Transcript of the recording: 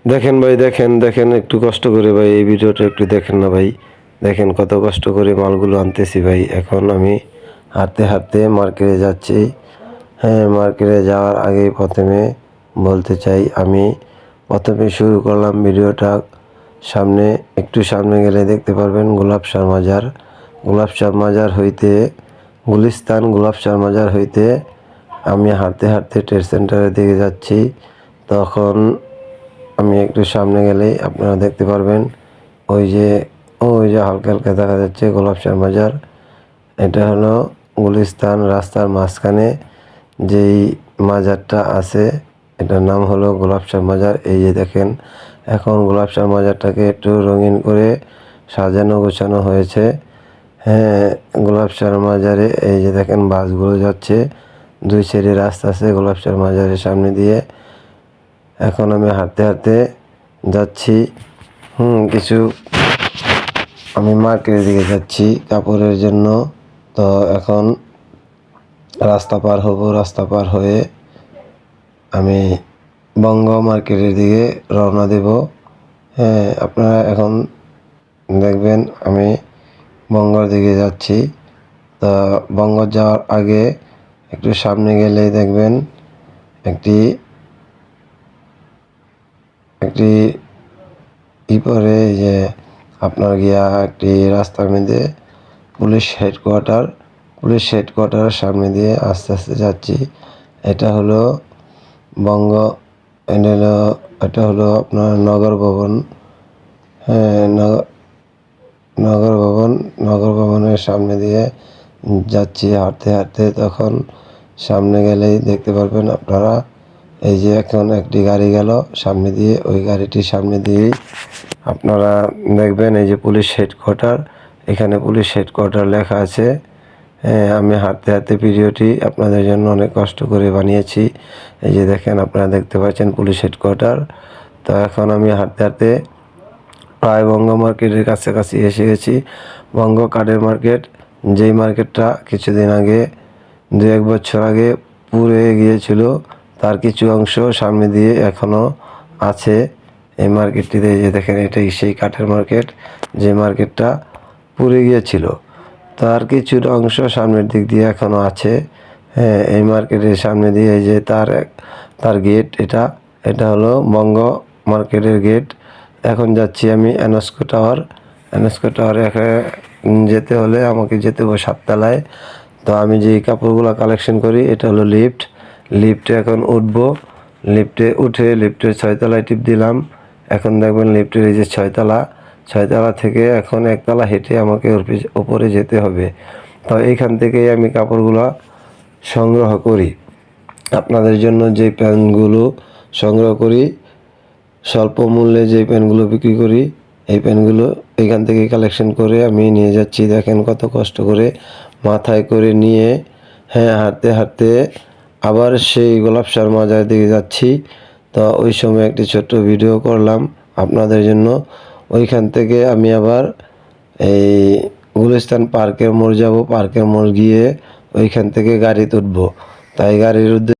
দেখেন ভাই, দেখেন দেখেন একটু কষ্ট করে ভাই, এই ভিডিওটা একটু দেখেন না ভাই। দেখেন কত কষ্ট করে মালগুলো আনতেছি ভাই। এখন আমি হাঁটতে হাঁটতে মার্কেটে যাচ্ছি। হ্যাঁ, মার্কেটে যাওয়ার আগে প্রথমে বলতে চাই, আমি প্রথমে শুরু করলাম ভিডিওটা সামনে, একটু সামনে গেলে দেখতে পারবেন গোলাপশাহ মাজার। গোলাপশাহ মাজার হইতে গোলাপশাহ মাজার হইতে আমি হাঁটতে হাঁটতে ট্রেড সেন্টারের দিকে যাচ্ছি। তখন আমি একটু সামনে গেলেই আপনারা দেখতে পারবেন ওই যে হালকা হালকা দেখা যাচ্ছে গোলাপশাহ মাজার। এটা হলো গুলিস্তান রাস্তার মাঝখানে যেই মাজারটা আছে, এটার নাম হলো গোলাপশাহ মাজার। এই যে দেখেন, এখন গোলাপশাহ মাজারটাকে একটু রঙিন করে সাজানো গোছানো হয়েছে। হ্যাঁ, গোলাপশাহ মাজারে এই যে দেখেন বাসগুলো যাচ্ছে, দুই সাইডে রাস্তা আছে গোলাপশাহ মাজারের সামনে দিয়ে। এখন আমি হাঁটতে হাঁটতে যাচ্ছি। কিছু আমি মার্কেটের দিকে যাচ্ছি কাপড়ের জন্য। তো এখন রাস্তা পার হব, রাস্তা পার হয়ে আমি বঙ্গ মার্কেটের দিকে রওনা দেব। হ্যাঁ, আপনারা এখন দেখবেন আমি বঙ্গর দিকে যাচ্ছি। তা বঙ্গ যাওয়ার আগে একটু সামনে গেলেই দেখবেন একটি পরে যে আপনার গিয়া একটি রাস্তার মধ্যে পুলিশ হেডকোয়ার্টারের সামনে দিয়ে আস্তে আস্তে যাচ্ছি। এটা হলো বঙ্গ, এটা হলো আপনার নগর ভবন। হ্যাঁ, নগর ভবনের সামনে দিয়ে যাচ্ছি হাঁটতে হাঁটতে। তখন সামনে গেলেই দেখতে পারবেন আপনারা, এই যে এখন একটি গাড়ি গেল সামনে দিয়ে, ওই গাড়িটির সামনে দিয়েই আপনারা দেখবেন এই যে পুলিশ হেডকোয়ার্টার, এখানে পুলিশ হেডকোয়ার্টার লেখা আছে। হ্যাঁ, আমি হাঁটতে হাঁটতে ভিডিওটি আপনাদের জন্য অনেক কষ্ট করে বানিয়েছি। এই যে দেখেন, আপনারা দেখতে পাচ্ছেন পুলিশ হেডকোয়ার্টার। তো এখন আমি হাঁটতে হাঁটতে প্রায় বঙ্গ মার্কেটের কাছাকাছি এসে গেছি। বঙ্গ কাঠের মার্কেট, যেই মার্কেটটা কিছুদিন আগে, 2-1 বছর আগে পুড়ে গিয়েছিল, তার কিছু অংশ সামনে দিয়ে এখনও আছে এই মার্কেটটিতে। যে দেখেন, এটাই সেই কাঠের মার্কেট, যে মার্কেটটা পুড়ে গিয়েছিল, তার কিছুটা অংশ সামনের দিক দিয়ে এখনও আছে। হ্যাঁ, এই মার্কেটের সামনে দিয়ে এই যে তার গেট, এটা হলো বঙ্গ মার্কেটের গেট। এখন যাচ্ছি আমি এনস্কো টাওয়ারে। যেতে হলে আমাকে যেতে হবে 7 তলায়। তো আমি যে কাপড়গুলো কালেকশন করি, এটা হলো লিফটে এখন উঠবো। লিফটে উঠে লিফটের 6 তলায় টিপ দিলাম। এখন দেখবেন লিফটের এই যে 6 তলা থেকে এখন 1 তলা হেঁটে আমাকে উপরে যেতে হবে। তো এইখান থেকেই আমি কাপড়গুলো সংগ্রহ করি। আপনাদের জন্য যে প্যান্টগুলো সংগ্রহ করি, স্বল্প মূল্যে যে প্যান্টগুলো বিক্রি করি, এই প্যান্টগুলো এখান থেকে কালেকশন করে আমি নিয়ে যাচ্ছি। দেখেন কত কষ্ট করে মাথায় করে নিয়ে, হ্যাঁ, হাঁটতে হাঁটতে আবার সেই গোলাপশাহ মাজার দিকে যাচ্ছি। তো ওই সময় একটি ছোট্ট ভিডিও করলাম আপনাদের জন্য। ওইখান থেকে আমি আবার এই গুলিস্তান পার্কের মোড় যাব। পার্কের মোড় গিয়ে ওইখান থেকে গাড়ি তুলব। তাই গাড়ির উদ্দেশ্যে